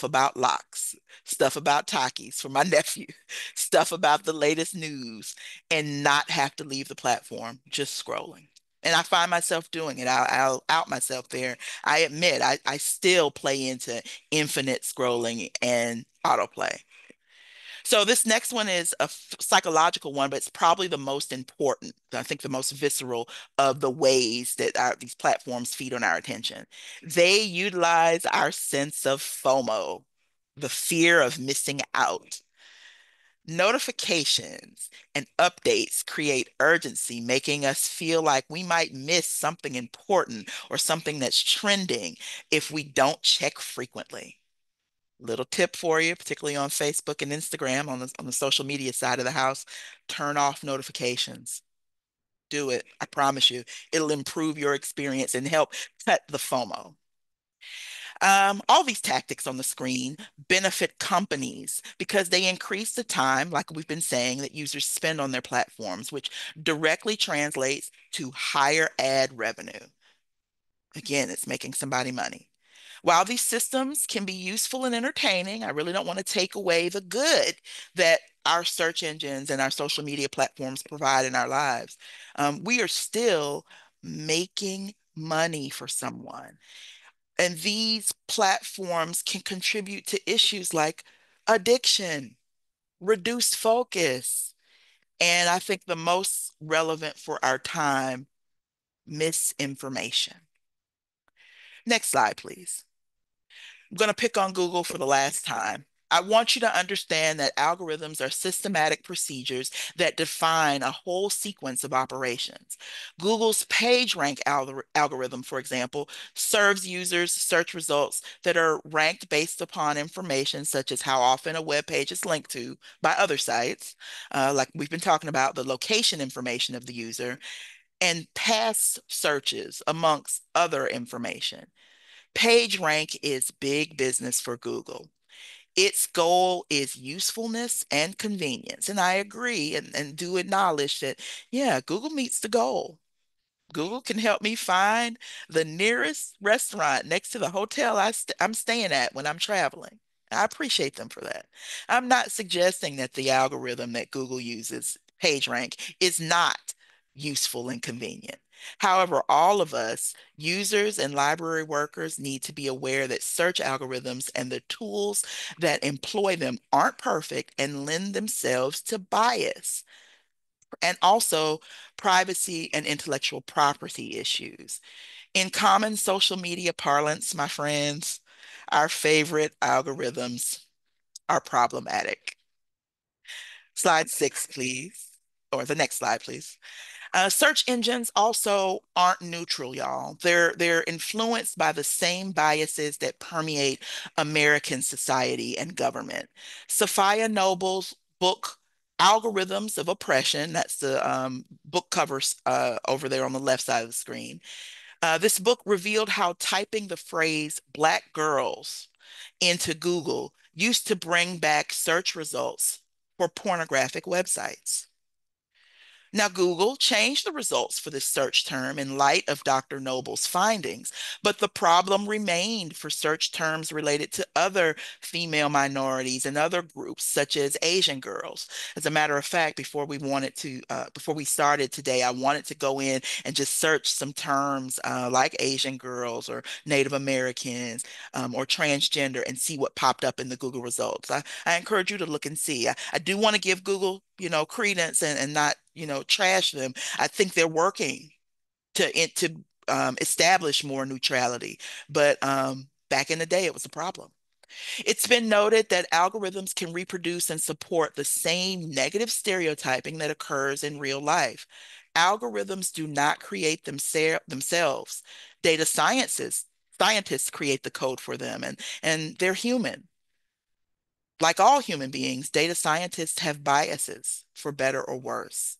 about locks, stuff about Takis for my nephew, stuff about the latest news, and not have to leave the platform, just scrolling. And I find myself doing it. I'll out myself there. I admit I still play into infinite scrolling and autoplay. So this next one is a psychological one, but it's probably the most important, I think the most visceral of the ways that these platforms feed on our attention. They utilize our sense of FOMO, the fear of missing out. Notifications and updates create urgency, making us feel like we might miss something important or something that's trending if we don't check frequently. Little tip for you, particularly on Facebook and Instagram, on the social media side of the house, turn off notifications. Do it. I promise you, it'll improve your experience and help cut the FOMO. All these tactics on the screen benefit companies because they increase the time, like we've been saying, that users spend on their platforms, which directly translates to higher ad revenue. Again, it's making somebody money. While these systems can be useful and entertaining, I really don't want to take away the good that our search engines and our social media platforms provide in our lives. We are still making money for someone. And these platforms can contribute to issues like addiction, reduced focus, and I think the most relevant for our time, misinformation. Next slide, please. I'm going to pick on Google for the last time. I want you to understand that algorithms are systematic procedures that define a whole sequence of operations. Google's PageRank algorithm, for example, serves users search results that are ranked based upon information such as how often a web page is linked to by other sites, like we've been talking about the location information of the user, and past searches amongst other information. PageRank is big business for Google. Its goal is usefulness and convenience. And I agree and do acknowledge that, yeah, Google meets the goal. Google can help me find the nearest restaurant next to the hotel I'm staying at when I'm traveling. I appreciate them for that. I'm not suggesting that the algorithm that Google uses, PageRank, is not useful and convenient. However, all of us, users and library workers, need to be aware that search algorithms and the tools that employ them aren't perfect and lend themselves to bias and also privacy and intellectual property issues. In common social media parlance, my friends, our favorite algorithms are problematic. Slide 6, please, or the next slide, please. Search engines also aren't neutral, y'all. They're influenced by the same biases that permeate American society and government. Safiya Noble's book, Algorithms of Oppression, that's the book covers over there on the left side of the screen. This book revealed how typing the phrase Black girls into Google used to bring back search results for pornographic websites. Now, Google changed the results for this search term in light of Dr. Noble's findings, but the problem remained for search terms related to other female minorities and other groups, such as Asian girls. As a matter of fact, before we started today, I wanted to go in and just search some terms like Asian girls or Native Americans or transgender and see what popped up in the Google results. I encourage you to look and see. I do want to give Google, credence and not, trash them. I think they're working to establish more neutrality, but back in the day, it was a problem. It's been noted that algorithms can reproduce and support the same negative stereotyping that occurs in real life. Algorithms do not create themselves. Data scientists create the code for them, and they're human. Like all human beings, data scientists have biases, for better or worse.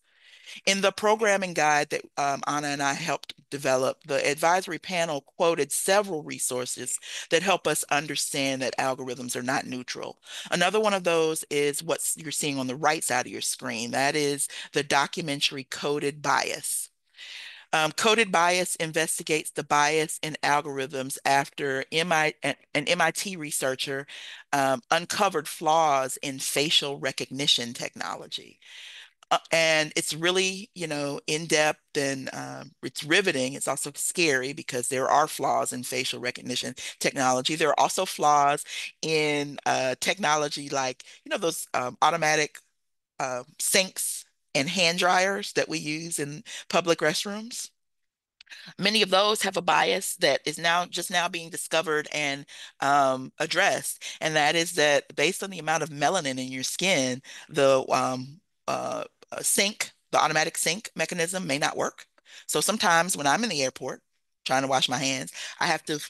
In the programming guide that Anna and I helped develop, the advisory panel quoted several resources that help us understand that algorithms are not neutral. Another one of those is what you're seeing on the right side of your screen. That is the documentary Coded Bias. Coded Bias investigates the bias in algorithms after an MIT researcher uncovered flaws in facial recognition technology. And it's really, in depth and it's riveting. It's also scary because there are flaws in facial recognition technology. There are also flaws in technology like, those automatic sinks and hand dryers that we use in public restrooms. Many of those have a bias that is now being discovered and addressed, and that is that based on the amount of melanin in your skin, the the automatic sink mechanism may not work. So sometimes when I'm in the airport trying to wash my hands, I have to,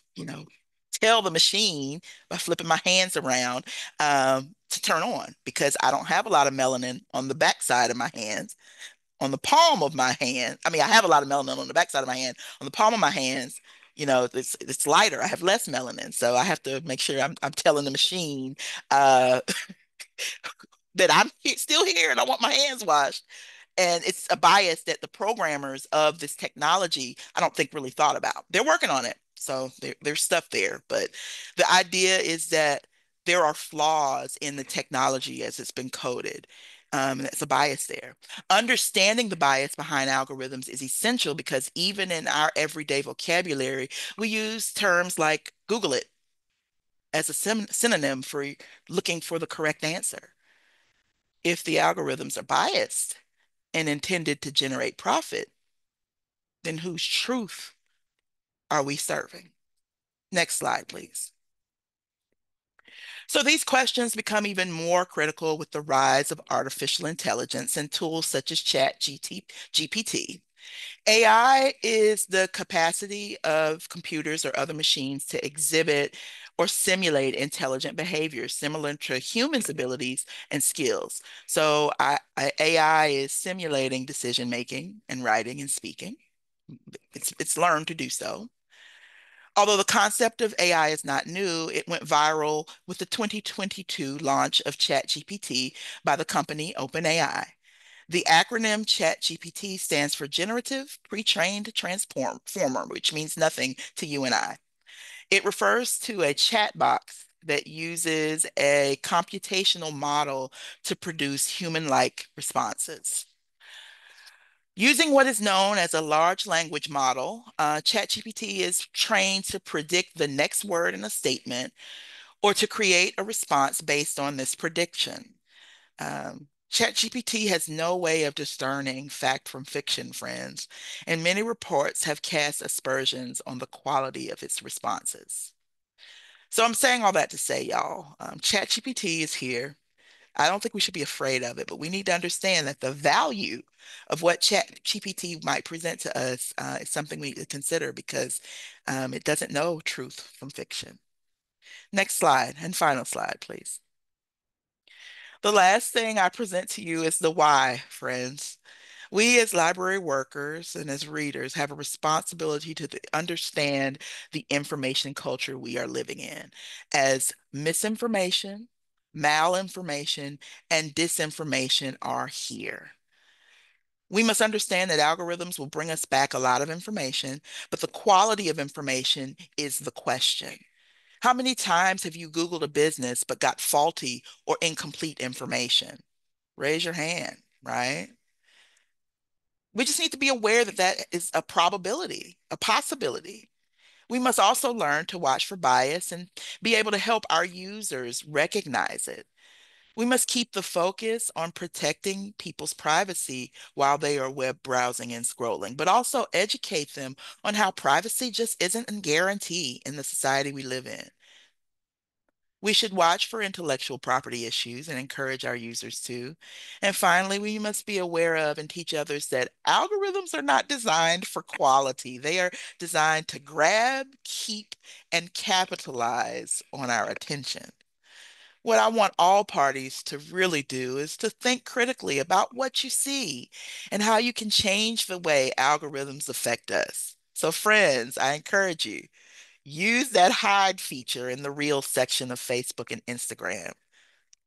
tell the machine by flipping my hands around to turn on because I don't have a lot of melanin on the back side of my hands. On the palm of my hand, I mean, I have a lot of melanin on the back side of my hand. On the palm of my hands, it's lighter. I have less melanin, so I have to make sure I'm telling the machine uh, that I'm still here and I want my hands washed. And it's a bias that the programmers of this technology, I don't think really thought about. They're working on it. So there's stuff there. But the idea is that there are flaws in the technology as it's been coded. And that's a bias there. Understanding the bias behind algorithms is essential because even in our everyday vocabulary, we use terms like Google it as a synonym for looking for the correct answer. If the algorithms are biased and intended to generate profit, then whose truth are we serving? Next slide, please. So these questions become even more critical with the rise of artificial intelligence and tools such as GPT. AI is the capacity of computers or other machines to exhibit or simulate intelligent behavior similar to humans' abilities and skills. So AI is simulating decision making and writing and speaking. It's learned to do so. Although the concept of AI is not new, it went viral with the 2022 launch of ChatGPT by the company OpenAI. The acronym ChatGPT stands for Generative Pre-trained Transformer, which means nothing to you and I. It refers to a chat box that uses a computational model to produce human-like responses. Using what is known as a large language model, ChatGPT is trained to predict the next word in a statement or to create a response based on this prediction. ChatGPT has no way of discerning fact from fiction, friends, and many reports have cast aspersions on the quality of its responses. So I'm saying all that to say, y'all, ChatGPT is here. I don't think we should be afraid of it, but we need to understand that the value of what ChatGPT might present to us is something we need to consider because it doesn't know truth from fiction. Next slide and final slide, please. The last thing I present to you is the why, friends. We as library workers and as readers have a responsibility to understand the information culture we are living in, as misinformation, malinformation, and disinformation are here. We must understand that algorithms will bring us back a lot of information, but the quality of information is the question. How many times have you Googled a business but got faulty or incomplete information? Raise your hand, right? We just need to be aware that that is a probability, a possibility. We must also learn to watch for bias and be able to help our users recognize it. We must keep the focus on protecting people's privacy while they are web browsing and scrolling, but also educate them on how privacy just isn't a guarantee in the society we live in. We should watch for intellectual property issues and encourage our users to. And finally, we must be aware of and teach others that algorithms are not designed for quality. They are designed to grab, keep, and capitalize on our attention. What I want all parties to really do is to think critically about what you see and how you can change the way algorithms affect us. So friends, I encourage you, use that hide feature in the Reels section of Facebook and Instagram.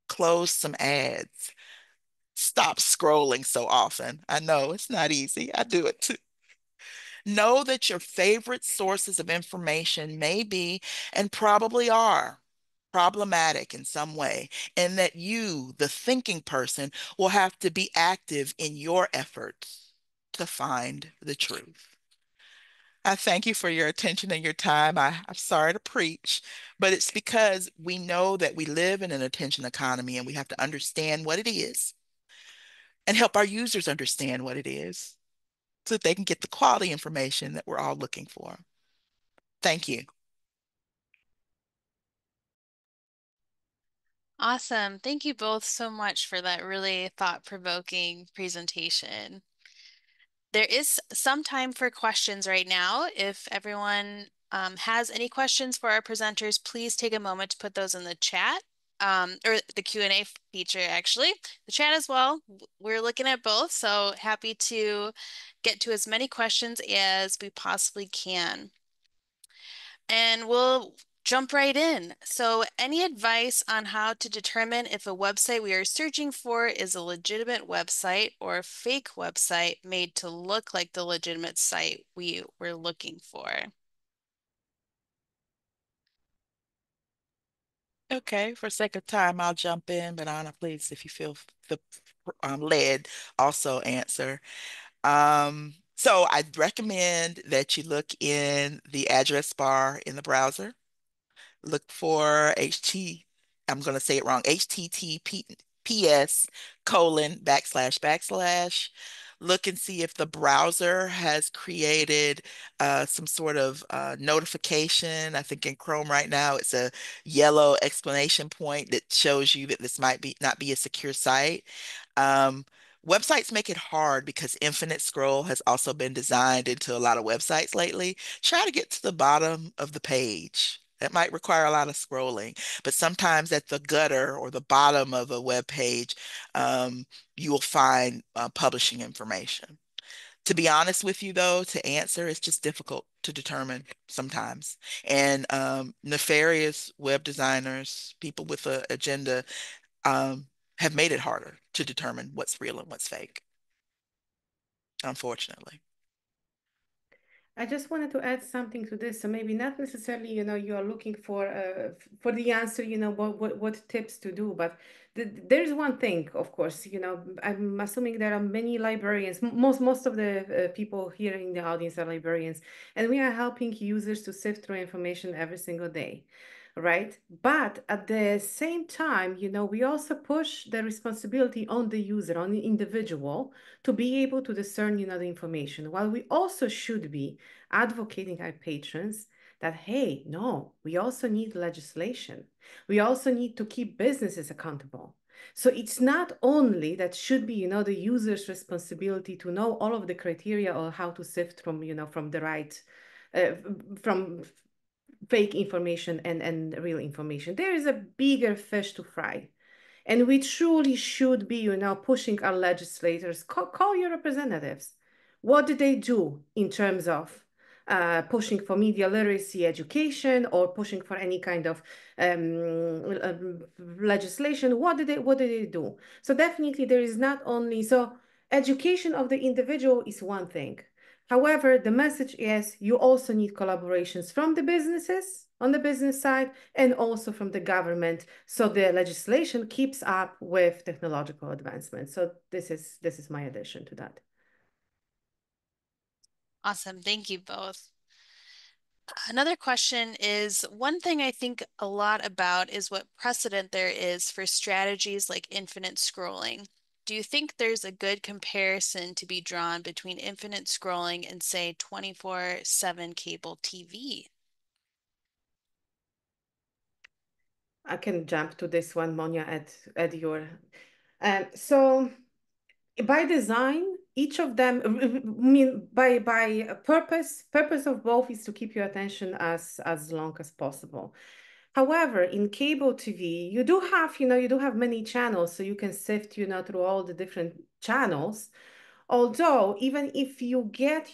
Close some ads. Stop scrolling so often. I know it's not easy. I do it too. Know that your favorite sources of information may be and probably are problematic in some way, and that you, the thinking person, will have to be active in your efforts to find the truth. I thank you for your attention and your time. I'm sorry to preach, but it's because we know that we live in an attention economy and we have to understand what it is and help our users understand what it is so that they can get the quality information that we're all looking for. Thank you. Awesome. Thank you both so much for that really thought-provoking presentation. There is some time for questions right now. If everyone has any questions for our presenters, please take a moment to put those in the chat, or the Q&A feature, actually. The chat as well. We're looking at both, so happy to get to as many questions as we possibly can. And we'll jump right in. So any advice on how to determine if a website we are searching for is a legitimate website or a fake website made to look like the legitimate site we were looking for? Okay, for sake of time, I'll jump in, but Anna, please, if you feel led, also answer. So I'd recommend that you look in the address bar in the browser. Look for I'm going to say it wrong, HTTPS:// look and see if the browser has created some sort of notification. I think in Chrome right now, it's a yellow exclamation point that shows you that this might be not be a secure site. Um, Websites make it hard because infinite scroll has also been designed into a lot of websites lately. Try to get to the bottom of the page. That might require a lot of scrolling, but sometimes at the gutter or the bottom of a web page, you will find publishing information. To be honest with you, though, to answer, it's just difficult to determine sometimes. And nefarious web designers, people with an agenda, um, have made it harder to determine what's real and what's fake, unfortunately. I just wanted to add something to this. So maybe not necessarily, you are looking for the answer, what tips to do, but there's one thing, of course, I'm assuming there are many librarians. Most of the people here in the audience are librarians, and we are helping users to sift through information every single day. Right. But at the same time, we also push the responsibility on the user, on the individual, to be able to discern, the information, while we also should be advocating our patrons that, hey, no, we also need legislation. We also need to keep businesses accountable. So it's not only that should be, the user's responsibility to know all of the criteria or how to sift from, from the right, from fake information and real information. There is a bigger fish to fry. And we truly should be, pushing our legislators, call your representatives. What did they do in terms of pushing for media literacy education or pushing for any kind of legislation? What did they do? So definitely there is not only, so education of the individual is one thing. However, the message is you also need collaborations from the businesses on the business side and also from the government, so the legislation keeps up with technological advancement. So this is my addition to that. Awesome. Thank you both. Another question is, one thing I think a lot about is what precedent there is for strategies like infinite scrolling. Do you think there's a good comparison to be drawn between infinite scrolling and, say, 24/7 cable TV? I can jump to this one, Monia, at your. So by design, each of them, I mean, by purpose of both is to keep your attention as long as possible. However, in cable TV, you do have many channels, so you can sift, through all the different channels. Although, even if you get,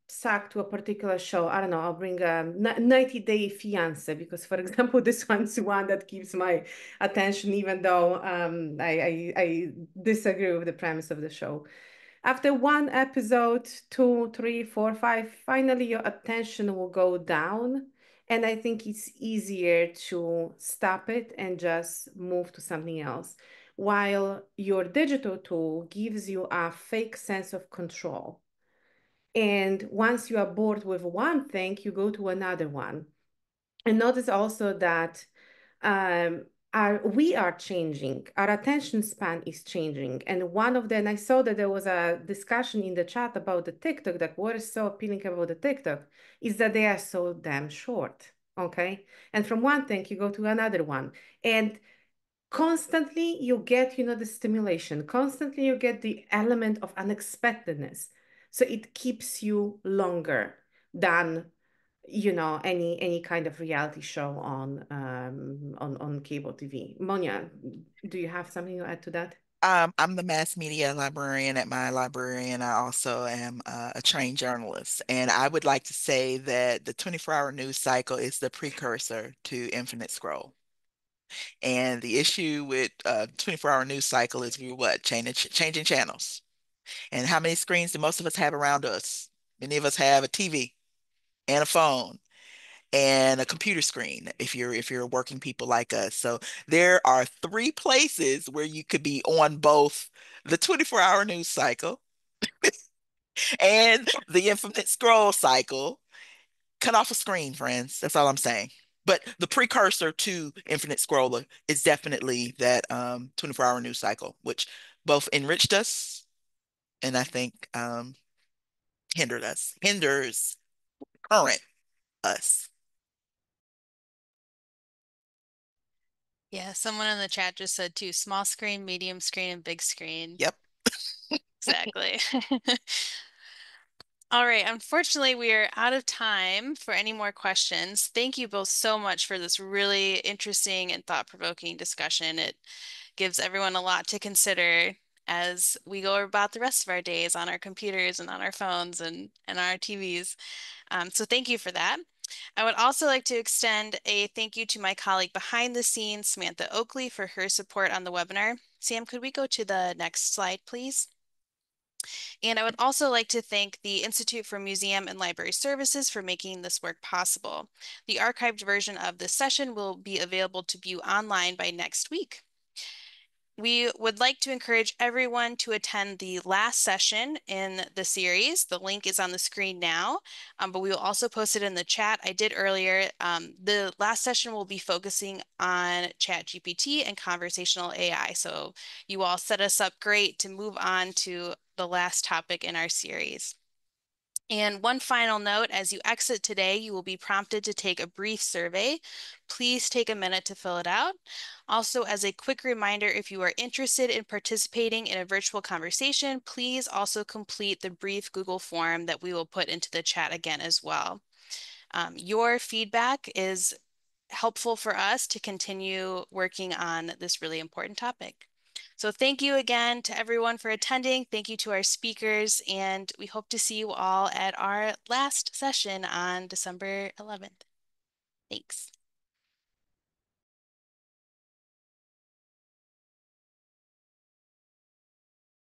sucked to a particular show, I don't know, I'll bring a 90 Day Fiance, because, for example, this one's one that keeps my attention, even though I disagree with the premise of the show. After one episode, 2, 3, 4, 5, finally your attention will go down. And I think it's easier to stop it and just move to something else. While your digital tool gives you a fake sense of control. And once you are bored with one thing, you go to another one. And notice also that we are changing. Our attention span is changing. And and I saw that there was a discussion in the chat about the TikTok, that what is so appealing about the TikTok is that they are so damn short, okay? And from one thing, you go to another one. And constantly you get, the stimulation. Constantly you get the element of unexpectedness. So it keeps you longer than any kind of reality show on cable TV. Monia, do you have something to add to that? I'm the mass media librarian at my library, and I also am a trained journalist. And I would like to say that the 24-hour news cycle is the precursor to Infinite Scroll. And the issue with 24-hour news cycle is we're what? Changing channels. And how many screens do most of us have around us? Many of us have a TV and a phone and a computer screen if you're working people like us. So there are three places where you could be on both the 24-hour news cycle and the infinite scroll cycle. Cut off a screen, friends. That's all I'm saying. But the precursor to infinite scroller is definitely that 24-hour news cycle, which both enriched us and I think hinders current us. Yeah, someone in the chat just said too, small screen, medium screen, and big screen. Yep. Exactly. All right, unfortunately, we are out of time for any more questions. Thank you both so much for this really interesting and thought-provoking discussion. It gives everyone a lot to consider as we go about the rest of our days on our computers and on our phones and our TVs. So thank you for that. I would also like to extend a thank you to my colleague behind the scenes, Samantha Oakley, for her support on the webinar. Sam, could we go to the next slide, please? And I would also like to thank the Institute for Museum and Library Services for making this work possible. The archived version of this session will be available to view online by next week. We would like to encourage everyone to attend the last session in the series. The link is on the screen now, but we will also post it in the chat I did earlier. The last session will be focusing on ChatGPT and conversational AI. So you all set us up great to move on to the last topic in our series. And one final note, as you exit today, you will be prompted to take a brief survey. Please take a minute to fill it out. Also, as a quick reminder, if you are interested in participating in a virtual conversation, please also complete the brief Google form that we will put into the chat again as well. Your feedback is helpful for us to continue working on this really important topic. So thank you again to everyone for attending. Thank you to our speakers, and we hope to see you all at our last session on December 11th. Thanks.